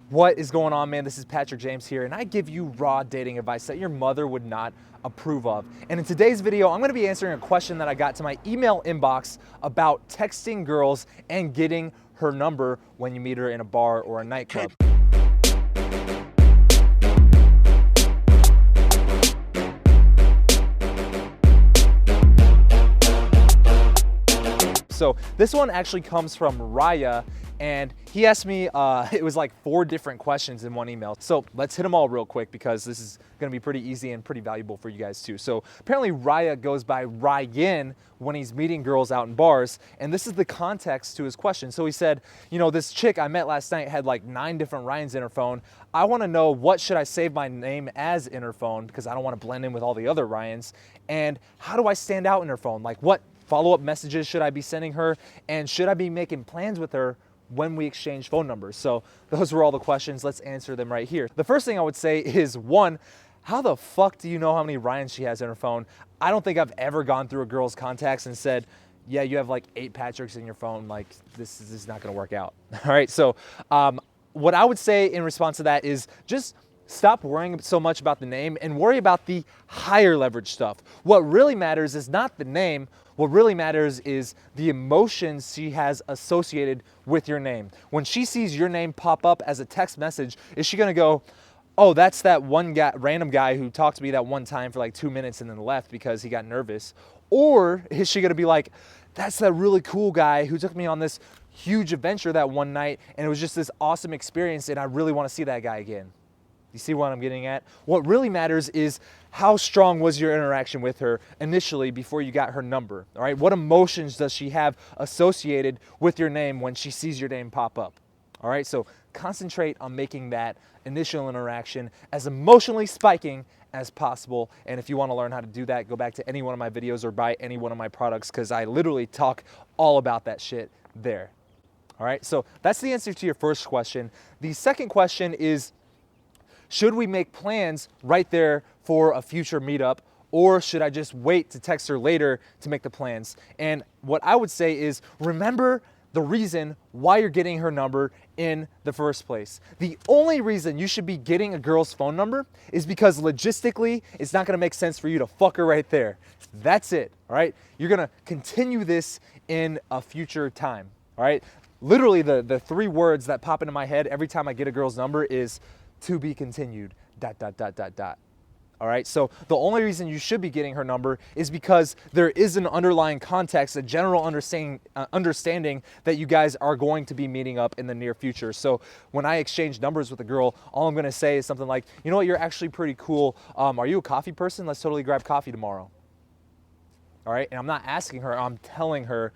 What is going on, man? This is Patrick James here, and I give you raw dating advice that your mother would not approve of. And in today's video, I'm gonna be answering a question that I got to my email inbox about texting girls and getting her number when you meet her in a bar or a nightclub. So this one actually comes from Raya, and he asked me, it was like 4 different questions in one email. So let's hit them all real quick because this is gonna be pretty easy and pretty valuable for you guys too. So apparently Raya goes by Ryan when he's meeting girls out in bars, and this is the context to his question. So he said, you know, this chick I met last night had like 9 different Ryans in her phone. I wanna know, what should I save my name as in her phone, because I don't wanna blend in with all the other Ryans, and how do I stand out in her phone? Like, what follow-up messages should I be sending her, and should I be making plans with her when we exchange phone numbers? So those were all the questions. Let's answer them right here. The first thing I would say is, 1, how the fuck do you know how many Ryans she has in her phone? I don't think I've ever gone through a girl's contacts and said, yeah, you have like 8 Patricks in your phone. Like, this is not gonna work out. All right, so what I would say in response to that is just stop worrying so much about the name and worry about the higher leverage stuff. What really matters is not the name. What really matters is the emotions she has associated with your name. When she sees your name pop up as a text message, is she gonna go, oh, that's that one guy, random guy who talked to me that one time for like 2 minutes and then left because he got nervous? Or is she gonna be like, that's that really cool guy who took me on this huge adventure that one night and it was just this awesome experience and I really wanna see that guy again? You see what I'm getting at? What really matters is how strong was your interaction with her initially before you got her number, all right? What emotions does she have associated with your name when she sees your name pop up, all right? So concentrate on making that initial interaction as emotionally spiking as possible. And if you want to learn how to do that, go back to any one of my videos or buy any one of my products, because I literally talk all about that shit there, all right? So that's the answer to your first question. The second question is, should we make plans right there for a future meetup, or should I just wait to text her later to make the plans? And what I would say is, remember the reason why you're getting her number in the first place. The only reason you should be getting a girl's phone number is because logistically, it's not gonna make sense for you to fuck her right there. That's it, all right? You're gonna continue this in a future time, all right? Literally the 3 words that pop into my head every time I get a girl's number is, to be continued, ... All right, so the only reason you should be getting her number is because there is an underlying context, a general understanding that you guys are going to be meeting up in the near future. So when I exchange numbers with a girl, all I'm gonna say is something like, you know what, you're actually pretty cool. Are you a coffee person? Let's totally grab coffee tomorrow. All right, and I'm not asking her, I'm telling her,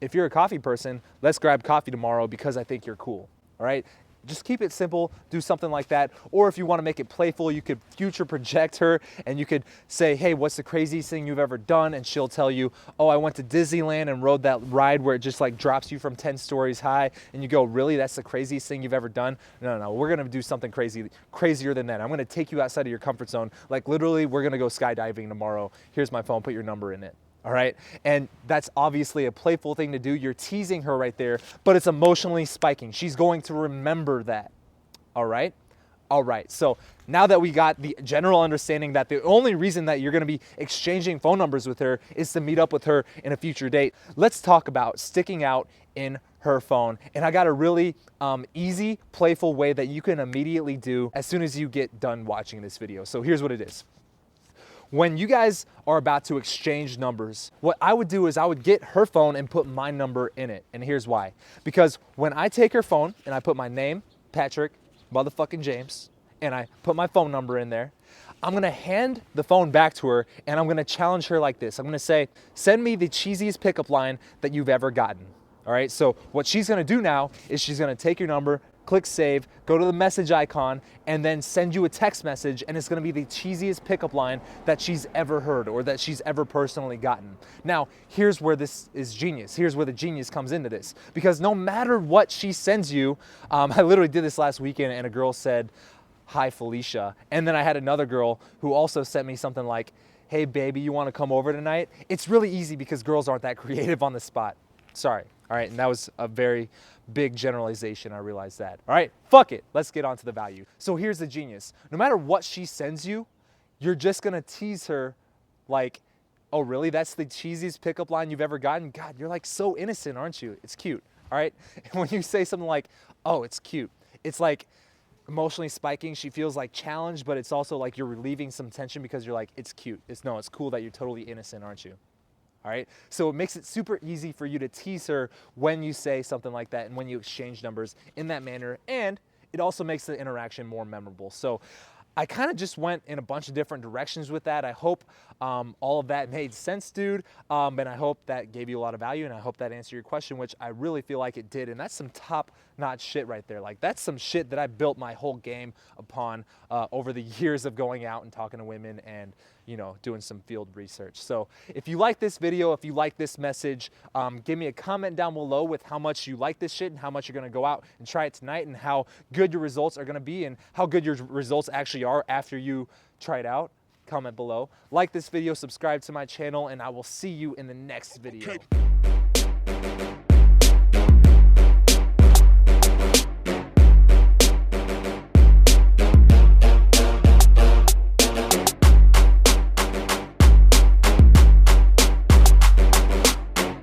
if you're a coffee person, let's grab coffee tomorrow because I think you're cool, all right? Just keep it simple, do something like that. Or if you want to make it playful, you could future project her and you could say, hey, what's the craziest thing you've ever done? And she'll tell you, oh, I went to Disneyland and rode that ride where it just like drops you from 10 stories high. And you go, really? That's the craziest thing you've ever done? No, we're gonna do something crazier than that. I'm gonna take you outside of your comfort zone. Like literally, we're gonna go skydiving tomorrow. Here's my phone, put your number in it. All right, and that's obviously a playful thing to do. You're teasing her right there, but it's emotionally spiking. She's going to remember that, all right? All right, so now that we got the general understanding that the only reason that you're gonna be exchanging phone numbers with her is to meet up with her in a future date, let's talk about sticking out in her phone. And I got a really easy, playful way that you can immediately do as soon as you get done watching this video. So here's what it is. When you guys are about to exchange numbers, what I would do is I would get her phone and put my number in it. And here's why. Because when I take her phone and I put my name, Patrick, motherfucking James, and I put my phone number in there, I'm gonna hand the phone back to her and I'm gonna challenge her like this. I'm gonna say, send me the cheesiest pickup line that you've ever gotten. All right, so what she's gonna do now is she's gonna take your number, click save, go to the message icon, and then send you a text message, and it's gonna be the cheesiest pickup line that she's ever heard or that she's ever personally gotten. Now, here's where this is genius. Here's where the genius comes into this. Because no matter what she sends you, I literally did this last weekend and a girl said, hi Felicia. And then I had another girl who also sent me something like, hey baby, you wanna come over tonight? It's really easy because girls aren't that creative on the spot. Sorry. All right, and that was a very big generalization, I realize that. All right, fuck it, let's get on to the value. So here's the genius. No matter what she sends you, you're just gonna tease her like, oh really, that's the cheesiest pickup line you've ever gotten? God, you're like so innocent, aren't you? It's cute, all right? And when you say something like, oh, it's cute, it's like emotionally spiking. She feels like challenged, but it's also like you're relieving some tension because you're like, it's cute. It's cool that you're totally innocent, aren't you? All right, so it makes it super easy for you to tease her when you say something like that and when you exchange numbers in that manner, and it also makes the interaction more memorable. So I kind of just went in a bunch of different directions with that. I hope all of that made sense, dude, and I hope that gave you a lot of value, and I hope that answered your question, which I really feel like it did. And that's some top-notch shit right there. Like, that's some shit that I built my whole game upon over the years of going out and talking to women and, you know, doing some field research. So if you like this video, if you like this message, give me a comment down below with how much you like this shit and how much you're gonna go out and try it tonight, and how good your results are gonna be and how good your results actually are after you try it out. Comment below. Like this video, subscribe to my channel, and I will see you in the next video. Okay.